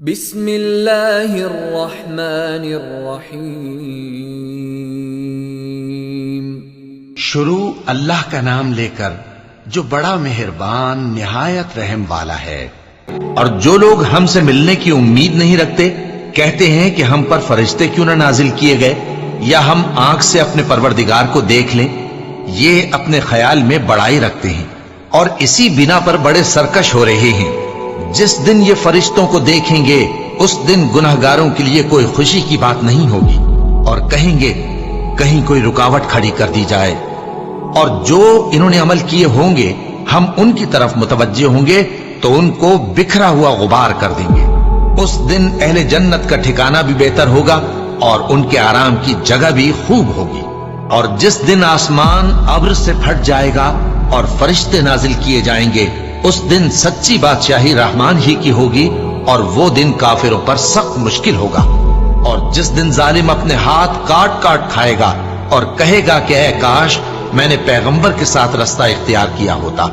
بسم اللہ الرحمن الرحیم۔ شروع اللہ کا نام لے کر جو بڑا مہربان نہایت رحم والا ہے۔ اور جو لوگ ہم سے ملنے کی امید نہیں رکھتے کہتے ہیں کہ ہم پر فرشتے کیوں نہ نازل کیے گئے یا ہم آنکھ سے اپنے پروردگار کو دیکھ لیں، یہ اپنے خیال میں بڑائی رکھتے ہیں اور اسی بنا پر بڑے سرکش ہو رہے ہیں۔ جس دن یہ فرشتوں کو دیکھیں گے اس دن گناہگاروں کے لیے کوئی خوشی کی بات نہیں ہوگی اور کہیں گے کہیں کوئی رکاوٹ کھڑی کر دی جائے، اور جو انہوں نے عمل کیے ہوں گے ہم ان کی طرف متوجہ ہوں گے تو ان کو بکھرا ہوا غبار کر دیں گے۔ اس دن اہل جنت کا ٹھکانہ بھی بہتر ہوگا اور ان کے آرام کی جگہ بھی خوب ہوگی۔ اور جس دن آسمان ابر سے پھٹ جائے گا اور فرشتے نازل کیے جائیں گے اس دن سچی بادشاہی رحمان ہی کی ہوگی، اور وہ دن کافروں پر سخت مشکل ہوگا۔ اور جس دن ظالم اپنے ہاتھ کاٹ کاٹ کھائے گا اور کہے گا کہ اے کاش میں نے پیغمبر کے ساتھ رستہ اختیار کیا ہوتا،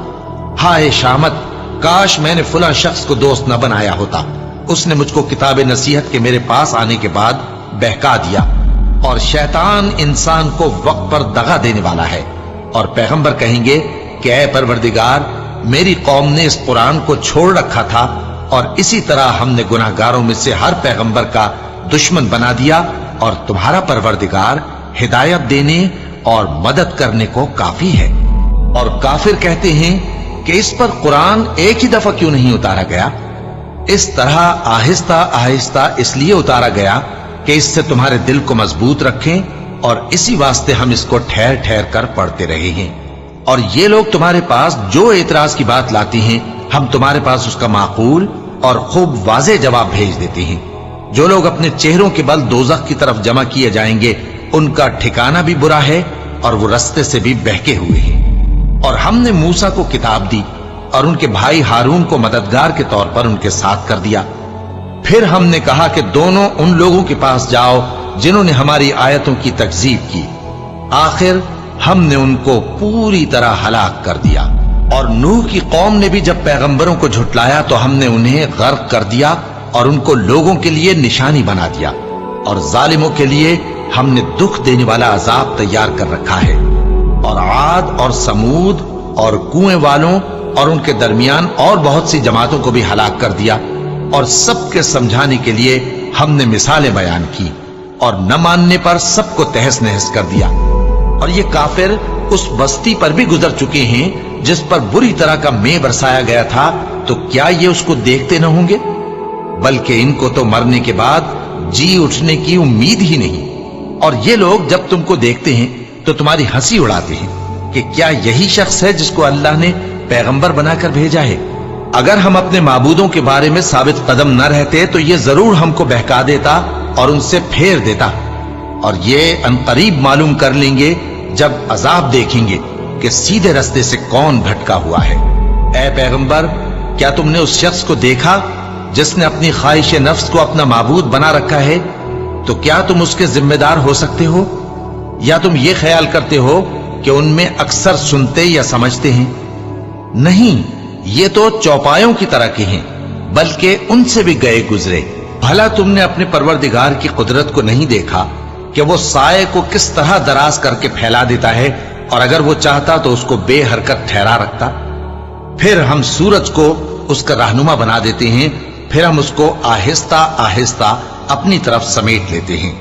ہائے شامت کاش میں نے فلاں شخص کو دوست نہ بنایا ہوتا، اس نے مجھ کو کتاب نصیحت کے میرے پاس آنے کے بعد بہکا دیا۔ اور شیطان انسان کو وقت پر دغا دینے والا ہے، اور پیغمبر کہیں گے کہ اے پروردگار میری قوم نے اس قرآن کو چھوڑ رکھا تھا اور اسی طرح ہم نے گناہگاروں میں سے ہر پیغمبر کا دشمن بنا دیا، اور تمہارا پروردگار ہدایت دینے اور مدد کرنے کو کافی ہے۔ اور کافر کہتے ہیں کہ اس پر قرآن ایک ہی دفعہ کیوں نہیں اتارا گیا؟ اس طرح آہستہ آہستہ اس لیے اتارا گیا کہ اس سے تمہارے دل کو مضبوط رکھیں، اور اسی واسطے ہم اس کو ٹھہر ٹھہر کر پڑھتے رہے ہیں۔ اور یہ لوگ تمہارے پاس جو اعتراض کی بات لاتی ہیں ہم تمہارے پاس اس کا معقول اور خوب واضح جواب بھیج دیتے ہیں۔ جو لوگ اپنے چہروں کے بل دوزخ کی طرف جمع کیے جائیں گے ان کا ٹھکانہ بھی برا ہے اور وہ رستے سے بھی بہکے ہوئے ہیں۔ اور ہم نے موسیٰ کو کتاب دی اور ان کے بھائی ہارون کو مددگار کے طور پر ان کے ساتھ کر دیا۔ پھر ہم نے کہا کہ دونوں ان لوگوں کے پاس جاؤ جنہوں نے ہماری آیتوں کی تکذیب کی، آخر ہم نے ان کو پوری طرح ہلاک کر دیا۔ اور نوح کی قوم نے بھی جب پیغمبروں کو جھٹلایا تو ہم نے انہیں غرق کر دیا اور ان کو لوگوں کے لیے نشانی بنا دیا، اور ظالموں کے لیے ہم نے دکھ دینے والا عذاب تیار کر رکھا ہے۔ اور عاد اور سمود اور کنویں والوں اور ان کے درمیان اور بہت سی جماعتوں کو بھی ہلاک کر دیا، اور سب کے سمجھانے کے لیے ہم نے مثالیں بیان کی، اور نہ ماننے پر سب کو تہس نہس کر دیا۔ اور یہ کافر اس بستی پر بھی گزر چکے ہیں جس پر بری طرح کا مے برسایا گیا تھا، تو کیا یہ اس کو دیکھتے نہ ہوں گے؟ بلکہ ان کو تو مرنے کے بعد جی اٹھنے کی امید ہی نہیں۔ اور یہ لوگ جب تم کو دیکھتے ہیں تو تمہاری ہنسی اڑاتے ہیں کہ کیا یہی شخص ہے جس کو اللہ نے پیغمبر بنا کر بھیجا ہے؟ اگر ہم اپنے معبودوں کے بارے میں ثابت قدم نہ رہتے تو یہ ضرور ہم کو بہکا دیتا اور ان سے پھیر دیتا، اور یہ عنقریب معلوم کر لیں گے جب عذاب دیکھیں گے کہ سیدھے رستے سے کون بھٹکا ہوا ہے۔ اے پیغمبر کیا تم نے اس شخص کو دیکھا جس نے اپنی خواہش نفس کو اپنا معبود بنا رکھا ہے؟ تو کیا تم اس کے ذمہ دار ہو سکتے ہو؟ یا تم یہ خیال کرتے ہو کہ ان میں اکثر سنتے یا سمجھتے ہیں؟ نہیں، یہ تو چوپایوں کی طرح کے ہیں، بلکہ ان سے بھی گئے گزرے۔ بھلا تم نے اپنے پروردگار کی قدرت کو نہیں دیکھا کہ وہ سائے کو کس طرح دراز کر کے پھیلا دیتا ہے، اور اگر وہ چاہتا تو اس کو بے حرکت ٹھہرا رکھتا؟ پھر ہم سورج کو اس کا رہنما بنا دیتے ہیں، پھر ہم اس کو آہستہ آہستہ اپنی طرف سمیٹ لیتے ہیں۔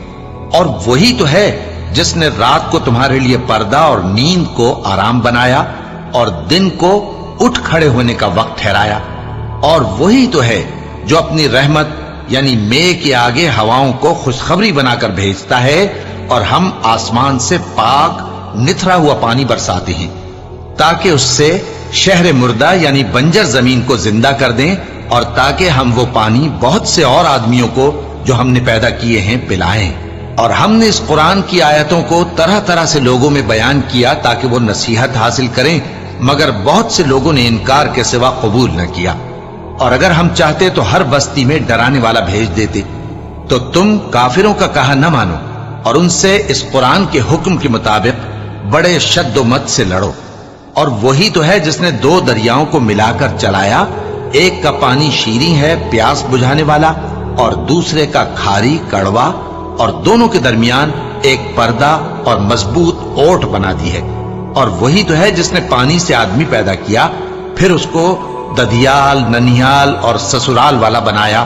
اور وہی تو ہے جس نے رات کو تمہارے لیے پردہ اور نیند کو آرام بنایا اور دن کو اٹھ کھڑے ہونے کا وقت ٹھہرایا۔ اور وہی تو ہے جو اپنی رحمت یعنی مے کے آگے ہواؤں کو خوشخبری بنا کر بھیجتا ہے، اور ہم آسمان سے پاک نتھرا ہوا پانی برساتے ہیں تاکہ اس سے شہر مردہ یعنی بنجر زمین کو زندہ کر دیں، اور تاکہ ہم وہ پانی بہت سے اور آدمیوں کو جو ہم نے پیدا کیے ہیں پلائیں۔ اور ہم نے اس قرآن کی آیتوں کو طرح طرح سے لوگوں میں بیان کیا تاکہ وہ نصیحت حاصل کریں، مگر بہت سے لوگوں نے انکار کے سوا قبول نہ کیا۔ اور اگر ہم چاہتے تو ہر بستی میں ڈرانے والا بھیج دیتے، تو تم کافروں کا کہا نہ مانو اور ان سے اس قرآن کے حکم کے مطابق بڑے شد و مت سے لڑو۔ اور وہی تو ہے جس نے دو دریاؤں کو ملا کر چلایا، ایک کا پانی شیریں ہے پیاس بجھانے والا، اور دوسرے کا کھاری کڑوا، اور دونوں کے درمیان ایک پردہ اور مضبوط اوٹ بنا دی ہے۔ اور وہی تو ہے جس نے پانی سے آدمی پیدا کیا، پھر اس کو ددیال، ننیال اور سسرال والا بنایا،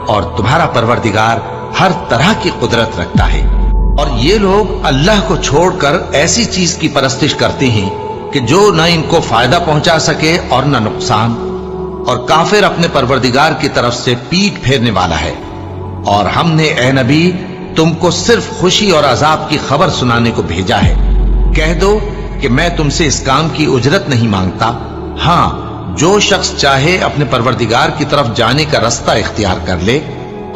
اور تمہارا پروردگار ہر طرح کی قدرت رکھتا ہے۔ اور یہ لوگ اللہ کو چھوڑ کر ایسی چیز کی پرستش کرتے ہیں کہ جو نہ ان کو فائدہ پہنچا سکے اور نہ نقصان، اور کافر اپنے پروردگار کی طرف سے پیٹ پھیرنے والا ہے۔ اور ہم نے اے نبی تم کو صرف خوشی اور عذاب کی خبر سنانے کو بھیجا ہے۔ کہہ دو کہ میں تم سے اس کام کی اجرت نہیں مانگتا، ہاں جو شخص چاہے اپنے پروردگار کی طرف جانے کا رستہ اختیار کر لے،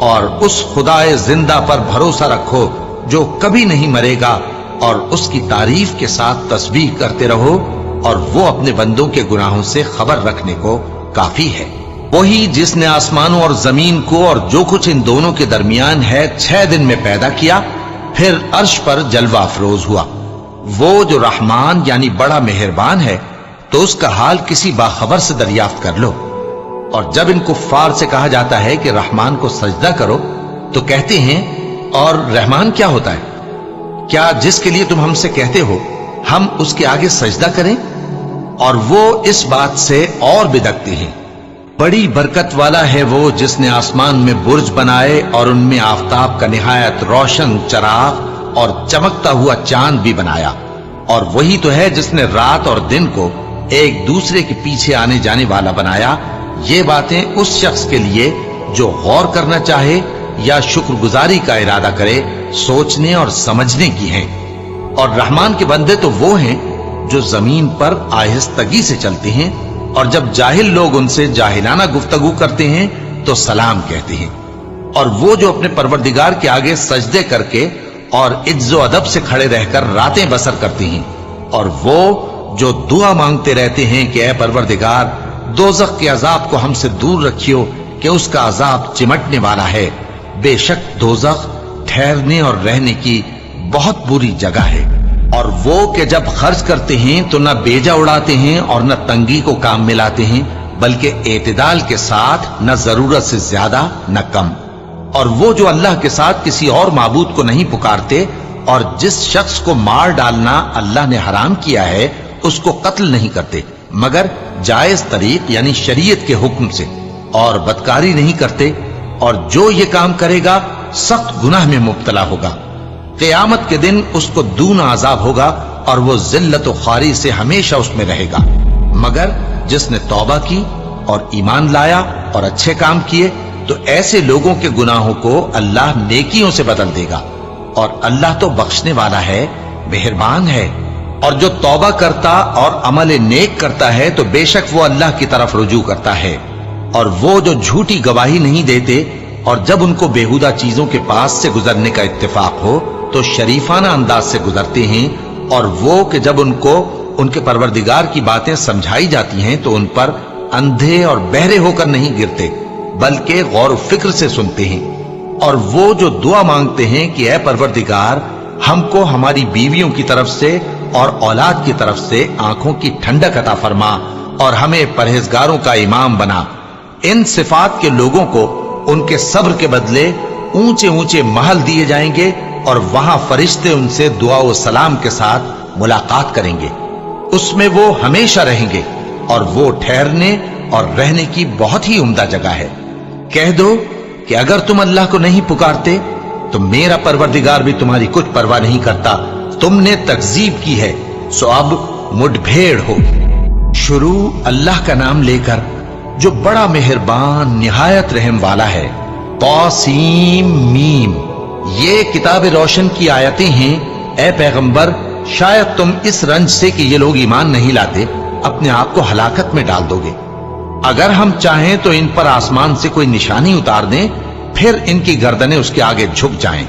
اور اس خدائے زندہ پر بھروسہ رکھو جو کبھی نہیں مرے گا، اور اس کی تعریف کے ساتھ تسبیح کرتے رہو، اور وہ اپنے بندوں کے گناہوں سے خبر رکھنے کو کافی ہے۔ وہی جس نے آسمانوں اور زمین کو اور جو کچھ ان دونوں کے درمیان ہے 6 دن میں پیدا کیا، پھر عرش پر جلوہ افروز ہوا۔ وہ جو رحمان یعنی بڑا مہربان ہے، تو اس کا حال کسی باخبر سے دریافت کر لو۔ اور جب ان کفار سے کہا جاتا ہے کہ رحمان کو سجدہ کرو، تو کہتے ہیں اور رحمان کیا ہوتا ہے؟ کیا جس کے لیے تم ہم سے کہتے ہو ہم اس کے آگے سجدہ کریں؟ اور وہ اس بات سے اور بدکتے ہیں۔ بڑی برکت والا ہے وہ جس نے آسمان میں برج بنائے اور ان میں آفتاب کا نہایت روشن چراغ اور چمکتا ہوا چاند بھی بنایا۔ اور وہی تو ہے جس نے رات اور دن کو ایک دوسرے کے پیچھے آنے جانے والا بنایا۔ یہ باتیں اس شخص کے لیے جو غور کرنا چاہے یا شکر گزاری کا ارادہ کرے، سوچنے اور سمجھنے کی ہیں۔ اور رحمان کے بندے تو وہ ہیں جو زمین پر آہستگی سے چلتے ہیں، اور جب جاہل لوگ ان سے جاہلانہ گفتگو کرتے ہیں تو سلام کہتے ہیں۔ اور وہ جو اپنے پروردگار کے آگے سجدے کر کے اور عز و ادب سے کھڑے رہ کر راتیں بسر کرتے ہیں، اور وہ جو دعا مانگتے رہتے ہیں کہ اے پروردگار دوزخ کے عذاب کو ہم سے دور رکھیو کہ اس کا عذاب چمٹنے والا ہے۔ بے شک دوزخ ٹھہرنے اور رہنے کی بہت بری جگہ ہے۔ اور وہ کہ جب خرچ کرتے ہیں تو نہ بیجا اڑاتے ہیں اور نہ تنگی کو کام میں لاتے ہیں، بلکہ اعتدال کے ساتھ، نہ ضرورت سے زیادہ نہ کم۔ اور وہ جو اللہ کے ساتھ کسی اور معبود کو نہیں پکارتے، اور جس شخص کو مار ڈالنا اللہ نے حرام کیا ہے اس کو قتل نہیں کرتے مگر جائز طریق یعنی شریعت کے حکم سے، اور بدکاری نہیں کرتے، اور جو یہ کام کرے گا سخت گناہ میں مبتلا ہوگا۔ قیامت کے دن اس کو دونا عذاب ہوگا، اور وہ ذلت و خواری سے ہمیشہ اس میں رہے گا، مگر جس نے توبہ کی اور ایمان لایا اور اچھے کام کیے تو ایسے لوگوں کے گناہوں کو اللہ نیکیوں سے بدل دے گا، اور اللہ تو بخشنے والا ہے، مہربان ہے۔ اور جو توبہ کرتا اور عمل نیک کرتا ہے تو بے شک وہ اللہ کی طرف رجوع کرتا ہے۔ اور وہ جو جھوٹی گواہی نہیں دیتے، اور جب ان کو بےہودہ چیزوں کے پاس سے گزرنے کا اتفاق ہو تو شریفانہ انداز سے گزرتے ہیں، اور وہ کہ جب ان کو ان کے پروردگار کی باتیں سمجھائی جاتی ہیں تو ان پر اندھے اور بہرے ہو کر نہیں گرتے بلکہ غور و فکر سے سنتے ہیں۔ اور وہ جو دعا مانگتے ہیں کہ اے پروردگار ہم کو ہماری بیویوں کی طرف سے اور اولاد کی طرف سے آنکھوں کی ٹھنڈک عطا فرما اور ہمیں پرہیزگاروں کا امام بنا، ان صفات کے لوگوں کو ان کے صبر کے بدلے اونچے اونچے محل دیے جائیں گے، اور وہاں فرشتے ان سے دعا و سلام کے ساتھ ملاقات کریں گے۔ اس میں وہ ہمیشہ رہیں گے، اور وہ ٹھہرنے اور رہنے کی بہت ہی عمدہ جگہ ہے۔ کہہ دو کہ اگر تم اللہ کو نہیں پکارتے تو میرا پروردگار بھی تمہاری کچھ پرواہ نہیں کرتا۔ تم نے تکذیب کی ہے سو اب مڈ بھیڑ ہو۔ شروع اللہ کا نام لے کر جو بڑا مہربان نہایت رحم والا ہے۔ طاسیم میم، یہ کتاب روشن کی آیتیں ہیں۔ اے پیغمبر شاید تم اس رنج سے کہ یہ لوگ ایمان نہیں لاتے اپنے آپ کو ہلاکت میں ڈال دو گے۔ اگر ہم چاہیں تو ان پر آسمان سے کوئی نشانی اتار دیں، پھر ان کی گردنیں اس کے آگے جھک جائیں،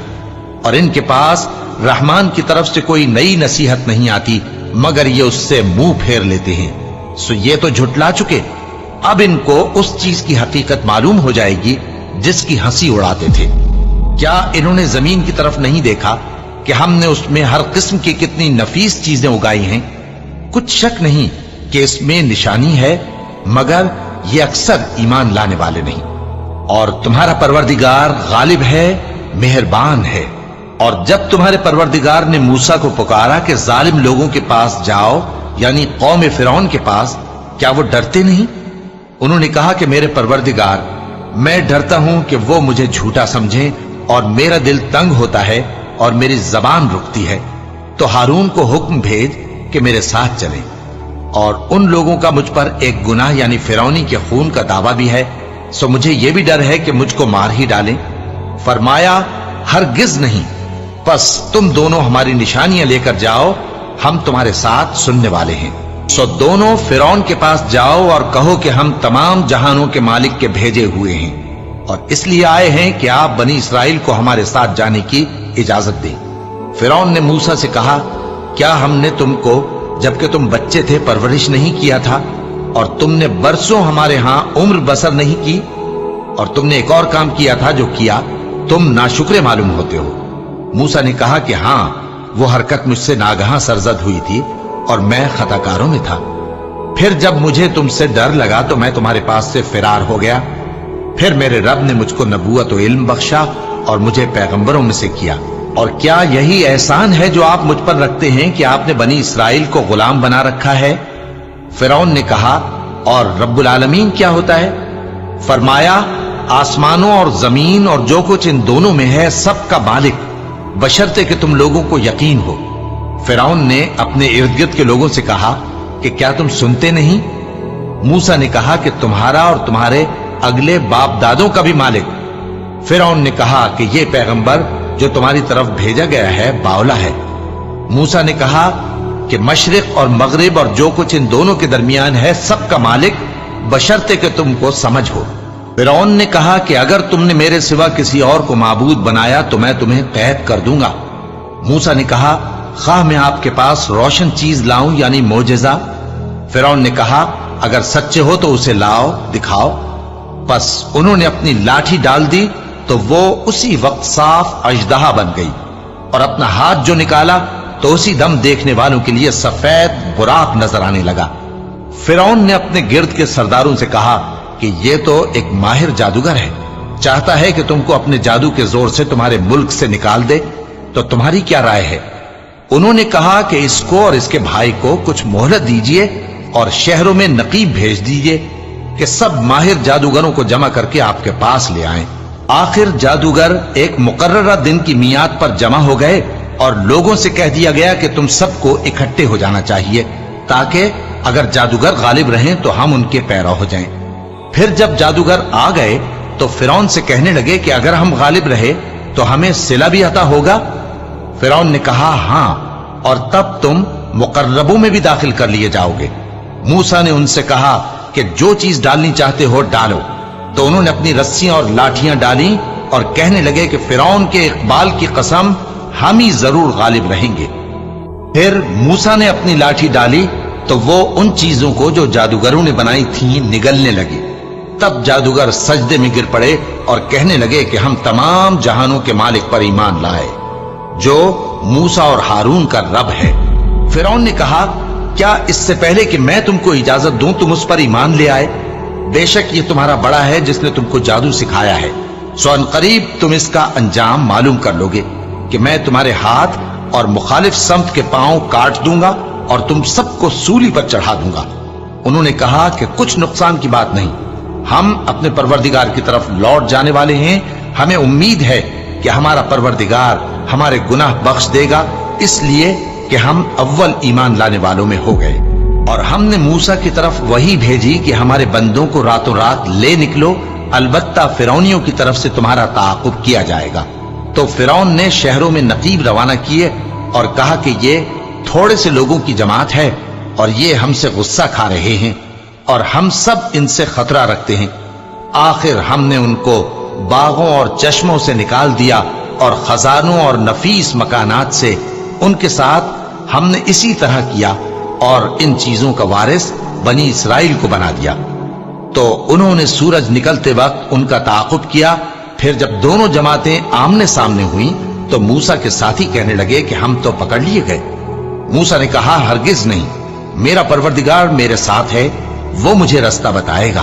اور ان کے پاس رحمان کی طرف سے کوئی نئی نصیحت نہیں آتی مگر یہ اس سے منہ پھیر لیتے ہیں۔ سو یہ تو جھٹلا چکے، اب ان کو اس چیز کی حقیقت معلوم ہو جائے گی جس کی ہنسی اڑاتے تھے۔ کیا انہوں نے زمین کی طرف نہیں دیکھا کہ ہم نے اس میں ہر قسم کی کتنی نفیس چیزیں اگائی ہیں؟ کچھ شک نہیں کہ اس میں نشانی ہے، مگر یہ اکثر ایمان لانے والے نہیں۔ اور تمہارا پروردگار غالب ہے، مہربان ہے۔ اور جب تمہارے پروردگار نے موسیٰ کو پکارا کہ ظالم لوگوں کے پاس جاؤ، یعنی قوم فرعون کے پاس، کیا وہ ڈرتے نہیں؟ انہوں نے کہا کہ میرے پروردگار، میں ڈرتا ہوں کہ وہ مجھے جھوٹا سمجھیں، اور میرا دل تنگ ہوتا ہے اور میری زبان رکتی ہے۔ تو ہارون کو حکم بھیج کہ میرے ساتھ چلیں۔ اور ان لوگوں کا مجھ پر ایک گناہ یعنی فرعونی کے خون کا دعویٰ بھی ہے، سو مجھے یہ بھی ڈر ہے کہ مجھ کو مار ہی ڈالیں۔ فرمایا ہرگز نہیں، پس تم دونوں ہماری نشانیاں لے کر جاؤ، ہم تمہارے ساتھ سننے والے ہیں۔ سو دونوں فرعون کے پاس جاؤ اور کہو کہ ہم تمام جہانوں کے مالک کے بھیجے ہوئے ہیں، اور اس لیے آئے ہیں کہ آپ بنی اسرائیل کو ہمارے ساتھ جانے کی اجازت دیں۔ فرعون نے موسیٰ سے کہا، کیا ہم نے تم کو جبکہ تم بچے تھے پرورش نہیں کیا تھا، اور تم نے برسوں ہمارے ہاں عمر بسر نہیں کی؟ اور تم نے ایک اور کام کیا تھا جو کیا، تم ناشکرے معلوم ہوتے ہو۔ موسیٰ نے کہا کہ ہاں، وہ حرکت مجھ سے ناگہاں سرزد ہوئی تھی اور میں خطا کاروں میں تھا۔ پھر جب مجھے تم سے ڈر لگا تو میں تمہارے پاس سے فرار ہو گیا۔ پھر میرے رب نے مجھ کو نبوت و علم بخشا اور مجھے پیغمبروں میں سے کیا۔ اور کیا یہی احسان ہے جو آپ مجھ پر رکھتے ہیں کہ آپ نے بنی اسرائیل کو غلام بنا رکھا ہے؟ فرعون نے کہا، اور رب العالمین کیا ہوتا ہے؟ فرمایا، آسمانوں اور زمین اور جو کچھ ان دونوں میں ہے سب کا مالک، بشرطے کہ تم لوگوں کو یقین ہو۔ فرعون نے اپنے ارد گرد کے لوگوں سے کہا کہ کیا تم سنتے نہیں؟ موسیٰ نے کہا کہ تمہارا اور تمہارے اگلے باپ دادوں کا بھی مالک۔ فرعون نے کہا کہ یہ پیغمبر جو تمہاری طرف بھیجا گیا ہے باولا ہے۔ موسیٰ نے کہا کہ مشرق اور مغرب اور جو کچھ ان دونوں کے درمیان ہے سب کا مالک، بشرطے کہ تم کو سمجھ ہو۔ فرعون نے کہا کہ اگر تم نے میرے سوا کسی اور کو معبود بنایا تو میں تمہیں قید کر دوں گا۔ موسیٰ نے کہا، خواہ میں آپ کے پاس روشن چیز لاؤں یعنی معجزہ؟ فرعون نے کہا، اگر سچے ہو تو اسے لاؤ، دکھاؤ۔ پس انہوں نے اپنی لاٹھی ڈال دی تو وہ اسی وقت صاف اژدہا بن گئی، اور اپنا ہاتھ جو نکالا تو اسی دم دیکھنے والوں کے لیے سفید براق نظر آنے لگا۔ فرعون نے اپنے گرد کے سرداروں سے کہا کہ یہ تو ایک ماہر جادوگر ہے، چاہتا ہے کہ تم کو اپنے جادو کے زور سے تمہارے ملک سے نکال دے، تو تمہاری کیا رائے ہے؟ انہوں نے کہا کہ اس کو اور اس کے بھائی کو کچھ مہلت دیجئے اور شہروں میں نقیب بھیج دیجئے کہ سب ماہر جادوگروں کو جمع کر کے آپ کے پاس لے آئیں۔ آخر جادوگر ایک مقررہ دن کی میعاد پر جمع ہو گئے اور لوگوں سے کہہ دیا گیا کہ تم سب کو اکٹھے ہو جانا چاہیے، تاکہ اگر جادوگر غالب رہیں تو ہم ان کے پیرو ہو جائیں۔ پھر جب جادوگر آ گئے تو فرعون سے کہنے لگے کہ اگر ہم غالب رہے تو ہمیں صلہ بھی عطا ہوگا؟ فرعون نے کہا، ہاں، اور تب تم مقربوں میں بھی داخل کر لیے جاؤ گے۔ موسیٰ نے ان سے کہا کہ جو چیز ڈالنی چاہتے ہو ڈالو۔ تو انہوں نے اپنی رسیاں اور لاٹھیاں ڈالیں اور کہنے لگے کہ فرعون کے اقبال کی قسم، ہم ہی ضرور غالب رہیں گے۔ پھر موسیٰ نے اپنی لاٹھی ڈالی تو وہ ان چیزوں کو جو جادوگروں نے بنائی تھیں نگلنے لگی۔ تب جادوگر سجدے میں گر پڑے اور کہنے لگے کہ ہم تمام جہانوں کے مالک پر ایمان لائے، جو موسیٰ اور ہارون کا رب ہے۔ فرعون نے کہا، کیا اس سے پہلے کہ میں تم کو اجازت دوں تم اس پر ایمان لے آئے؟ بے شک یہ تمہارا بڑا ہے جس نے تم کو جادو سکھایا ہے، سو ان قریب تم اس کا انجام معلوم کر لوگے کہ میں تمہارے ہاتھ اور مخالف سمت کے پاؤں کاٹ دوں گا اور تم سب کو سولی پر چڑھا دوں گا۔ انہوں نے کہا کہ کچھ نقصان کی بات نہیں، ہم اپنے پروردگار کی طرف لوٹ جانے والے ہیں، ہمیں امید ہے کہ ہمارا پروردگار ہمارے گناہ بخش دے گا، اس لیے کہ ہم اول ایمان لانے والوں میں ہو گئے۔ اور ہم نے موسیٰ کی طرف وحی بھیجی کہ ہمارے بندوں کو راتوں رات لے نکلو، البتہ فرعونیوں کی طرف سے تمہارا تعاقب کیا جائے گا۔ تو فرعون نے شہروں میں نقیب روانہ کیے اور کہا کہ یہ تھوڑے سے لوگوں کی جماعت ہے اور یہ ہم سے غصہ کھا رہے ہیں اور ہم سب ان سے خطرہ رکھتے ہیں۔ آخر ہم نے ان کو باغوں اور چشموں سے نکال دیا اور خزانوں اور نفیس مکانات سے، ان کے ساتھ ہم نے اسی طرح کیا اور ان چیزوں کا وارث بنی اسرائیل کو بنا دیا۔ تو انہوں نے سورج نکلتے وقت ان کا تعاقب کیا۔ پھر جب دونوں جماعتیں آمنے سامنے ہوئیں تو موسیٰ کے ساتھی کہنے لگے کہ ہم تو پکڑ لیے گئے۔ موسیٰ نے کہا، ہرگز نہیں، میرا پروردگار میرے ساتھ ہے، وہ مجھے رستہ بتائے گا۔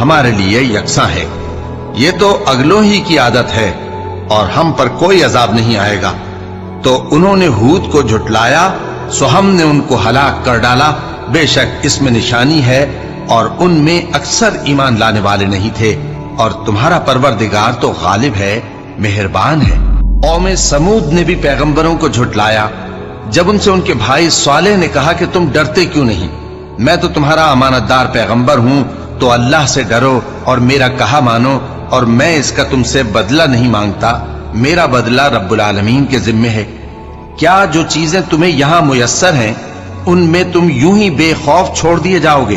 ہمارے لیے یکساں ہے۔ یہ تو اگلوں ہی کی عادت ہے اور ہم پر کوئی عذاب نہیں آئے گا۔ تو انہوں نے ہود کو جھٹلایا، سو ہم نے ان کو ہلاک کر ڈالا۔ بے شک اس میں نشانی ہے اور ان میں اکثر ایمان لانے والے نہیں تھے، اور تمہارا پروردگار تو غالب ہے، مہربان ہے۔ قوم سمود نے بھی پیغمبروں کو جھٹلایا جب ان سے ان کے بھائی صالح نے کہا کہ تم ڈرتے کیوں نہیں؟ میں تو تمہارا امانت دار پیغمبر ہوں، تو اللہ سے ڈرو اور میرا کہا مانو، اور میں اس کا تم سے بدلہ نہیں مانگتا، میرا بدلہ رب العالمین کے ذمے ہے۔ کیا جو چیزیں تمہیں یہاں میسر ہیں ان میں تم یوں ہی بے خوف چھوڑ دیے جاؤ گے؟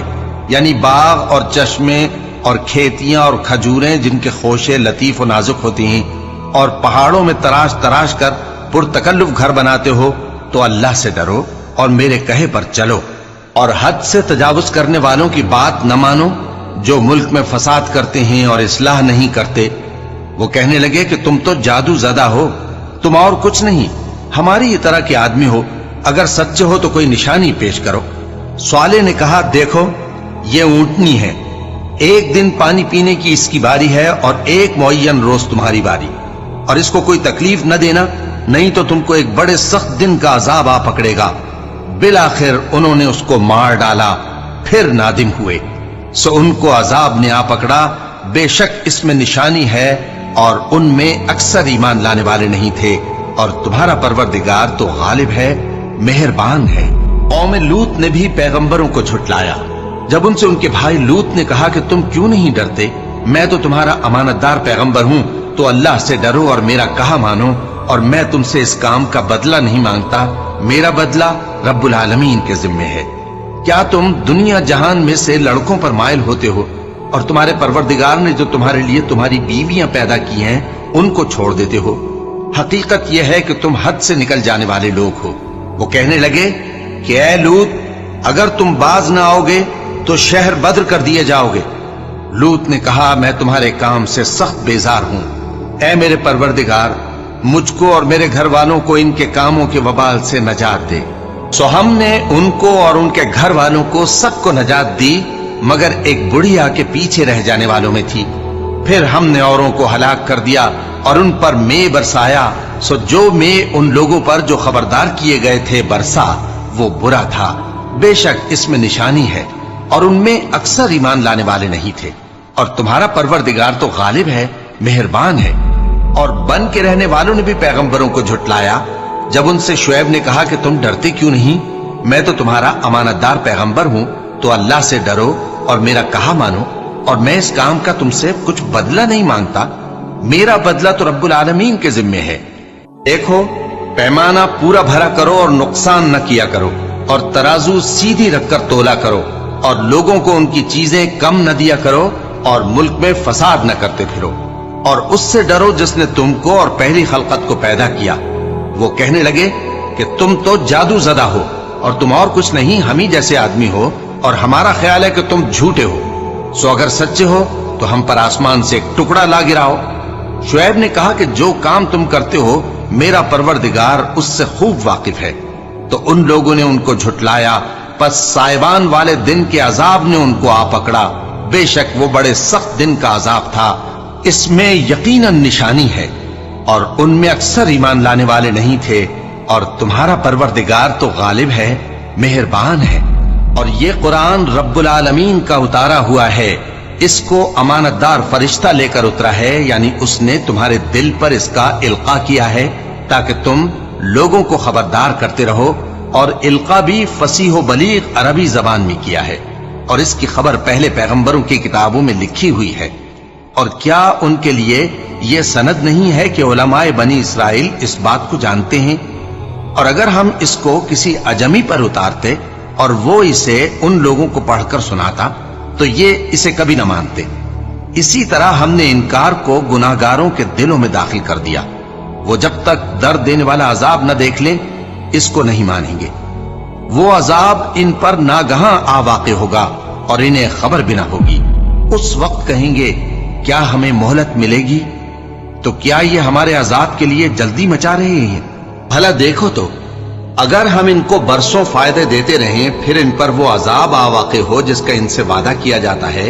یعنی باغ اور چشمے اور کھیتیاں اور کھجوریں جن کے خوشے لطیف و نازک ہوتی ہیں، اور پہاڑوں میں تراش تراش کر پرتکلف گھر بناتے ہو، تو اللہ سے ڈرو اور میرے کہے پر چلو، اور حد سے تجاوز کرنے والوں کی بات نہ مانو جو ملک میں فساد کرتے ہیں اور اصلاح نہیں کرتے۔ وہ کہنے لگے کہ تم تو جادو زدہ ہو، تم اور کچھ نہیں، ہماری طرح کے آدمی ہو، اگر سچے ہو تو کوئی نشانی پیش کرو۔ صالح نے کہا دیکھو یہ اونٹنی ہے، ایک دن پانی پینے کی اس کی باری ہے اور ایک معین روز تمہاری باری، اور اس کو کوئی تکلیف نہ دینا، نہیں تو تم کو ایک بڑے سخت دن کا عذاب آ پکڑے گا۔ بالآخر انہوں نے اس کو مار ڈالا، پھر نادم ہوئے، سو ان کو عذاب نے آ پکڑا۔ بے شک اس میں نشانی ہے اور ان میں اکثر ایمان لانے والے نہیں تھے، اور تمہارا پروردگار تو غالب ہے، مہربان ہے۔ قوم لوط نے بھی پیغمبروں کو جھٹلایا جب ان سے ان کے بھائی لوط نے کہا کہ تم کیوں نہیں ڈرتے؟ میں تو تمہارا امانت دار پیغمبر ہوں، تو اللہ سے ڈرو اور میرا کہا مانو، اور میں تم سے اس کام کا بدلہ نہیں مانگتا، میرا بدلہ رب العالمین کے ذمے ہے۔ کیا تم دنیا جہان میں سے لڑکوں پر مائل ہوتے ہو، اور تمہارے پروردگار نے جو تمہارے لیے تمہاری بیویاں پیدا کی ہیں ان کو چھوڑ دیتے ہو؟ حقیقت یہ ہے کہ تم حد سے نکل جانے والے لوگ ہو۔ وہ کہنے لگے کہ اے لوط، اگر تم باز نہ آؤ گے تو شہر بدر کر دیے جاؤ گے۔ لوط نے کہا میں تمہارے کام سے سخت بیزار ہوں، اے میرے پروردگار مجھ کو اور میرے گھر والوں کو ان کے کاموں کے وبال سے نجات دے۔ سو ہم نے ان کو اور ان کے گھر والوں کو سب کو نجات دی، مگر ایک بڑھیا کے پیچھے رہ جانے والوں میں تھی۔ پھر ہم نے اوروں کو ہلاک کر دیا اور ان پر مے برسایا، سو جو مے ان لوگوں پر جو خبردار کیے گئے تھے برسا، وہ برا تھا۔ بے شک اس میں نشانی ہے اور ان میں اکثر ایمان لانے والے نہیں تھے، اور تمہارا پروردگار تو غالب ہے، مہربان ہے۔ اور بن کے رہنے والوں نے بھی پیغمبروں کو جھٹلایا جب ان سے شعیب نے کہا کہ تم ڈرتے کیوں نہیں؟ میں تو تمہارا امانت دار پیغمبر ہوں، تو اللہ سے ڈرو اور میرا کہا مانو، اور میں اس کام کا تم سے کچھ بدلہ نہیں مانگتا، میرا بدلہ تو رب العالمین کے ذمے ہے۔ دیکھو پیمانہ پورا بھرا کرو اور نقصان نہ کیا کرو، اور ترازو سیدھی رکھ کر تولا کرو، اور لوگوں کو ان کی چیزیں کم نہ دیا کرو، اور ملک میں فساد نہ کرتے پھرو، اور اس سے ڈرو جس نے تم کو اور پہلی خلقت کو پیدا کیا۔ وہ کہنے لگے کہ تم تو جادو زدہ ہو، اور تم اور کچھ نہیں، ہم ہی جیسے آدمی ہو، اور ہمارا خیال ہے کہ تم جھوٹے ہو، سو اگر سچے ہو تو ہم پر آسمان سے ایک ٹکڑا لا گراؤ۔ شعیب نے کہا کہ جو کام تم کرتے ہو میرا پروردگار اس سے خوب واقف ہے۔ تو ان لوگوں نے ان کو جھٹلایا، پس سائبان والے دن کے عذاب نے ان کو آ پکڑا، بے شک وہ بڑے سخت دن کا عذاب تھا، اس میں یقیناً نشانی ہے، اور ان میں اکثر ایمان لانے والے نہیں تھے، اور تمہارا پروردگار تو غالب ہے، مہربان ہے۔ اور یہ قرآن رب العالمین کا اتارا ہوا ہے، اس کو امانت دار فرشتہ لے کر اترا ہے، یعنی اس نے تمہارے دل پر اس کا القاء کیا ہے تاکہ تم لوگوں کو خبردار کرتے رہو، اور القاء بھی فصیح و بلیغ عربی زبان میں کیا ہے، اور اس کی خبر پہلے پیغمبروں کی کتابوں میں لکھی ہوئی ہے۔ اور کیا ان کے لیے یہ سند نہیں ہے کہ علماء بنی اسرائیل اس بات کو جانتے ہیں؟ اور اگر ہم اس کو کسی اجمی پر اتارتے اور وہ اسے ان لوگوں کو پڑھ کر سناتا تو یہ اسے کبھی نہ مانتے۔ اسی طرح ہم نے انکار کو گناہگاروں کے دلوں میں داخل کر دیا، وہ جب تک درد دینے والا عذاب نہ دیکھ لیں اس کو نہیں مانیں گے۔ وہ عذاب ان پر ناگہاں آ واقع ہوگا اور انہیں خبر بھی نہ ہوگی۔ اس وقت کہیں گے کیا ہمیں مہلت ملے گی؟ تو کیا یہ ہمارے عذاب کے لیے جلدی مچا رہے ہیں؟ بھلا دیکھو تو اگر ہم ان کو برسوں فائدے دیتے رہیں پھر ان پر وہ عذاب آ واقع ہو جس کا ان سے وعدہ کیا جاتا ہے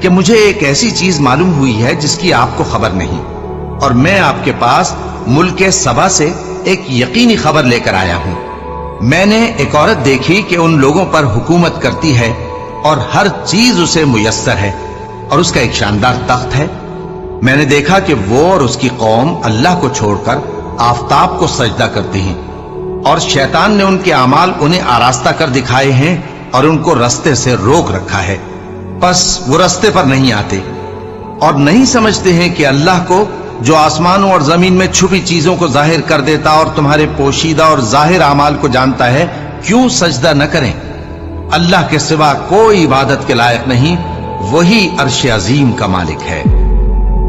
کہ مجھے ایک ایسی چیز معلوم ہوئی ہے جس کی آپ کو خبر نہیں، اور میں آپ کے پاس ملک سبا سے ایک یقینی خبر لے کر آیا ہوں۔ میں نے ایک عورت دیکھی کہ ان لوگوں پر حکومت کرتی ہے اور ہر چیز اسے میسر ہے، اور اس کا ایک شاندار تخت ہے۔ میں نے دیکھا کہ وہ اور اس کی قوم اللہ کو چھوڑ کر آفتاب کو سجدہ کرتی ہیں، اور شیطان نے ان کے اعمال انہیں آراستہ کر دکھائے ہیں اور ان کو رستے سے روک رکھا ہے، پس وہ رستے پر نہیں آتے اور نہیں سمجھتے ہیں کہ اللہ کو جو آسمانوں اور زمین میں چھپی چیزوں کو ظاہر کر دیتا اور تمہارے پوشیدہ اور ظاہر اعمال کو جانتا ہے، کیوں سجدہ نہ کریں؟ اللہ کے سوا کوئی عبادت کے لائق نہیں، وہی عرش عظیم کا مالک ہے۔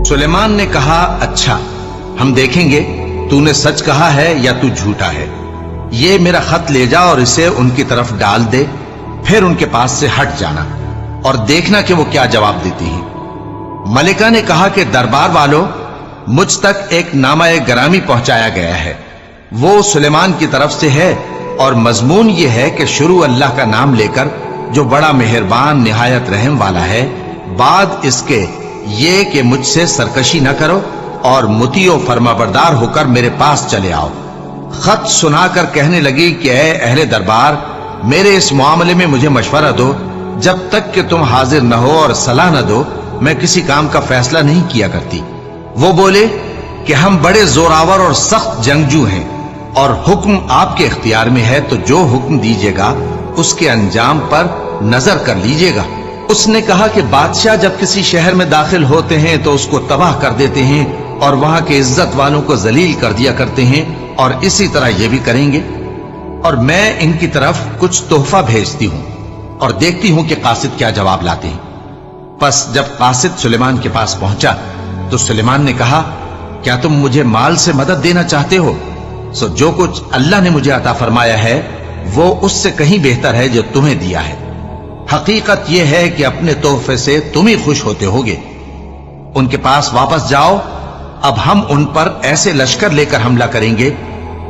سلیمان نے کہا، اچھا، ہم دیکھیں گے تو نے سچ کہا ہے یا تو جھوٹا ہے۔ یہ میرا خط لے جا اور اسے ان کی طرف ڈال دے، پھر ان کے پاس سے ہٹ جانا اور دیکھنا کہ وہ کیا جواب دیتی ہیں۔ ملکہ نے کہا کہ دربار والوں، مجھ تک ایک نامہ گرامی پہنچایا گیا ہے، وہ سلیمان کی طرف سے ہے، اور مضمون یہ ہے کہ شروع اللہ کا نام لے کر جو بڑا مہربان نہایت رحم والا ہے، بعد اس کے یہ کہ مجھ سے سرکشی نہ کرو اور مطیع و فرما بردار ہو کر میرے پاس چلے آؤ۔ خط سنا کر کہنے لگی کہ اے اہل دربار، میرے اس معاملے میں مجھے مشورہ دو، جب تک کہ تم حاضر نہ ہو اور صلاح نہ دو میں کسی کام کا فیصلہ نہیں کیا کرتی۔ وہ بولے کہ ہم بڑے زوراور اور سخت جنگجو ہیں، اور حکم آپ کے اختیار میں ہے، تو جو حکم دیجیے گا اس کے انجام پر نظر کر لیجیے گا۔ اس نے کہا کہ بادشاہ جب کسی شہر میں داخل ہوتے ہیں تو اس کو تباہ کر دیتے ہیں اور وہاں کے عزت والوں کو ذلیل کر دیا کرتے ہیں، اور اسی طرح یہ بھی کریں گے، اور میں ان کی طرف کچھ تحفہ بھیجتی ہوں اور دیکھتی ہوں کہ قاصد کیا جواب لاتے ہیں۔ پس جب قاصد سلیمان کے پاس پہنچا تو سلیمان نے کہا، کیا تم مجھے مال سے مدد دینا چاہتے ہو؟ سو جو کچھ اللہ نے مجھے عطا فرمایا ہے وہ اس سے کہیں بہتر ہے جو تمہیں دیا ہے۔ حقیقت یہ ہے کہ اپنے تحفے سے تم ہی خوش ہوتے ہوگے۔ ان کے پاس واپس جاؤ، اب ہم ان پر ایسے لشکر لے کر حملہ کریں گے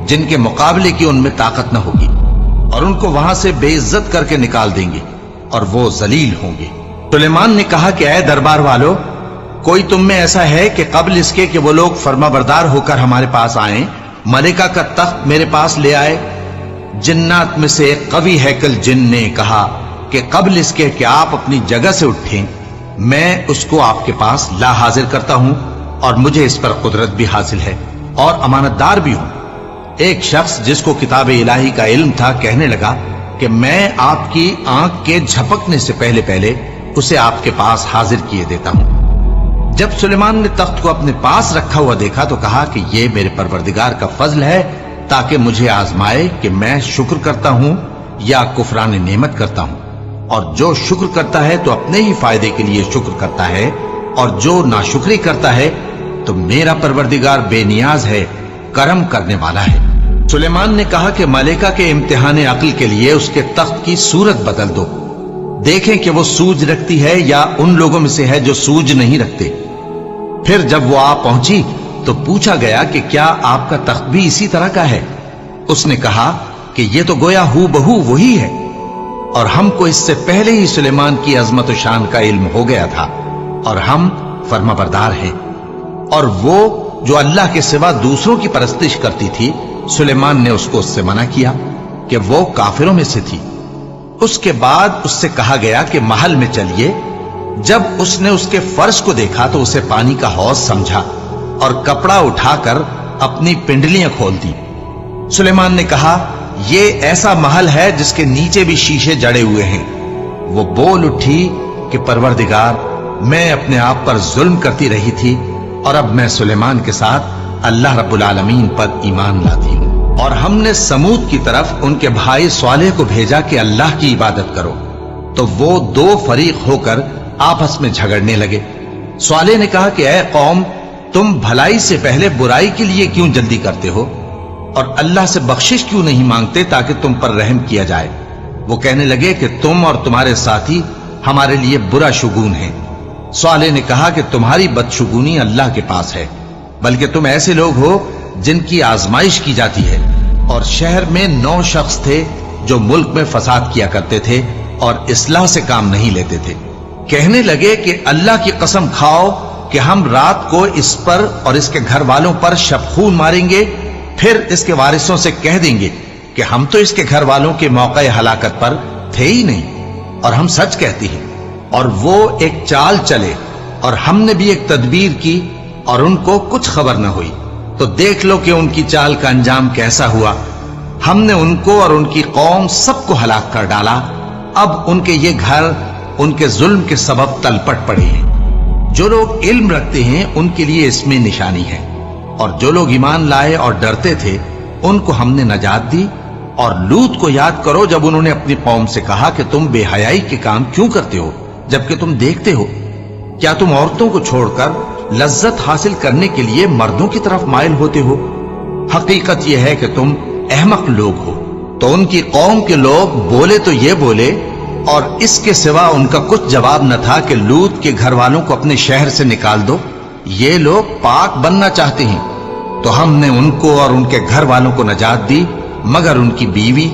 جن کے مقابلے کی ان میں طاقت نہ ہوگی، اور ان کو وہاں سے بے عزت کر کے نکال دیں گے اور وہ ذلیل ہوں گے۔ سلیمان نے کہا کہ اے دربار والو، کوئی تم میں ایسا ہے کہ قبل اس کے کہ وہ لوگ فرما بردار ہو کر ہمارے پاس آئیں، ملکہ کا تخت میرے پاس لے آئے؟ جنات میں سے ایک قوی ہیکل جن نے کہا کہ قبل اس کے کہ آپ اپنی جگہ سے اٹھیں میں اس کو آپ کے پاس لا حاضر کرتا ہوں، اور مجھے اس پر قدرت بھی حاصل ہے اور امانت دار بھی ہوں۔ ایک شخص جس کو کتاب الہی کا علم تھا کہنے لگا کہ میں آپ کی آنکھ کے جھپکنے سے پہلے پہلے اسے آپ کے پاس حاضر کیے دیتا ہوں۔ جب سلیمان نے تخت کو اپنے پاس رکھا ہوا دیکھا تو کہا کہ یہ میرے پروردگار کا فضل ہے تاکہ مجھے آزمائے کہ میں شکر کرتا ہوں یا کفران نعمت کرتا ہوں، اور جو شکر کرتا ہے تو اپنے ہی فائدے کے لیے شکر کرتا ہے، اور جو ناشکری کرتا ہے تو میرا پروردگار بے نیاز ہے، کرم کرنے والا ہے۔ سلیمان نے کہا کہ ملکہ کے امتحان عقل کے لیے اس کے تخت کی صورت بدل دو، دیکھیں کہ وہ سوج رکھتی ہے یا ان لوگوں میں سے ہے جو سوج نہیں رکھتے۔ پھر جب وہ آ پہنچی تو پوچھا گیا کہ کیا آپ کا تخت بھی اسی طرح کا ہے؟ اس نے کہا کہ یہ تو گویا ہو بہو وہی ہے، اور ہم کو اس سے پہلے ہی سلیمان کی عظمت و شان کا علم ہو گیا تھا، اور ہم فرما بردار ہیں۔ اور وہ جو اللہ کے سوا دوسروں کی پرستش کرتی تھی، سلیمان نے اس کو اس سے منع کیا کہ وہ کافروں میں سے تھی۔ اس کے بعد اس سے کہا گیا کہ محل میں چلیے۔ جب اس نے اس کے فرش کو دیکھا تو اسے پانی کا حوض سمجھا اور کپڑا اٹھا کر اپنی پنڈلیاں کھول دی۔ سلیمان نے کہا، یہ ایسا محل ہے جس کے نیچے بھی شیشے جڑے ہوئے ہیں۔ وہ بول اٹھی کہ پروردگار، میں اپنے آپ پر ظلم کرتی رہی تھی، اور اب میں سلیمان کے ساتھ اللہ رب العالمین پر ایمان لاتی ہوں۔ اور ہم نے سمود کی طرف ان کے بھائی صالح کو بھیجا کہ اللہ کی عبادت کرو، تو وہ دو فریق ہو کر آپس میں جھگڑنے لگے۔ صالح نے کہا کہ اے قوم، تم بھلائی سے پہلے برائی کے لیے کیوں جلدی کرتے ہو، اور اللہ سے بخشش کیوں نہیں مانگتے تاکہ تم پر رحم کیا جائے؟ وہ کہنے لگے کہ تم اور تمہارے ساتھی ہمارے لیے برا شگون ہیں۔ صالح نے کہا کہ تمہاری بدشگونی اللہ کے پاس ہے، بلکہ تم ایسے لوگ ہو جن کی آزمائش کی جاتی ہے۔ اور شہر میں 9 شخص تھے جو ملک میں فساد کیا کرتے تھے اور اصلاح سے کام نہیں لیتے تھے۔ کہنے لگے کہ اللہ کی قسم کھاؤ کہ ہم رات کو اس پر اور اس کے گھر والوں پر شب خون ماریں گے، پھر اس کے وارثوں سے کہہ دیں گے کہ ہم تو اس کے گھر والوں کے موقع ہلاکت پر تھے ہی نہیں، اور ہم سچ کہتی ہیں۔ اور وہ ایک چال چلے، اور ہم نے بھی ایک تدبیر کی اور ان کو کچھ خبر نہ ہوئی، تو دیکھ لو کہ ان کی چال کا انجام کیسا ہوا۔ ہم نے ان کو اور ان کی قوم سب کو ہلاک کر ڈالا، اب ان کے یہ گھر ان کے ظلم کے سبب تلپٹ پڑے ہیں۔ جو لوگ علم رکھتے ہیں ان کے لیے اس میں نشانی ہے، اور جو لوگ ایمان لائے اور ڈرتے تھے ان کو ہم نے نجات دی۔ اور لوط کو یاد کرو جب انہوں نے اپنی قوم سے کہا کہ تم بے حیائی کے کام کیوں کرتے ہو جبکہ تم دیکھتے ہو؟ کیا تم عورتوں کو چھوڑ کر لذت حاصل کرنے کے لیے مردوں کی طرف مائل ہوتے ہو؟ حقیقت یہ ہے کہ تم احمق لوگ ہو۔ تو ان کی قوم کے لوگ بولے تو یہ بولے، اور اس کے سوا ان کا کچھ جواب نہ تھا کہ لوط کے گھر والوں کو اپنے شہر سے نکال دو، یہ لوگ پاک بننا چاہتے ہیں۔ تو ہم نے ان کو اور ان کے گھر والوں کو نجات دی، مگر ان کی بیوی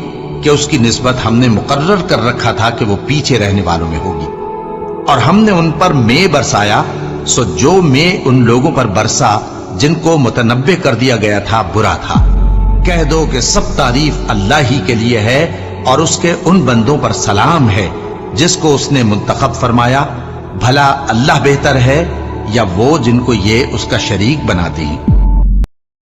کہ اس کی نسبت ہم نے مقرر کر رکھا تھا کہ وہ پیچھے رہنے والوں میں ہوگی۔ اور ہم نے ان پر مے برسایا، سو جو مے ان لوگوں پر برسا جن کو متنبع کر دیا گیا تھا برا تھا۔ کہہ دو کہ سب تعریف اللہ ہی کے لیے ہے، اور اس کے ان بندوں پر سلام ہے جس کو اس نے منتخب فرمایا۔ بھلا اللہ بہتر ہے یا وہ جن کو یہ اس کا شریک بناتے ہیں؟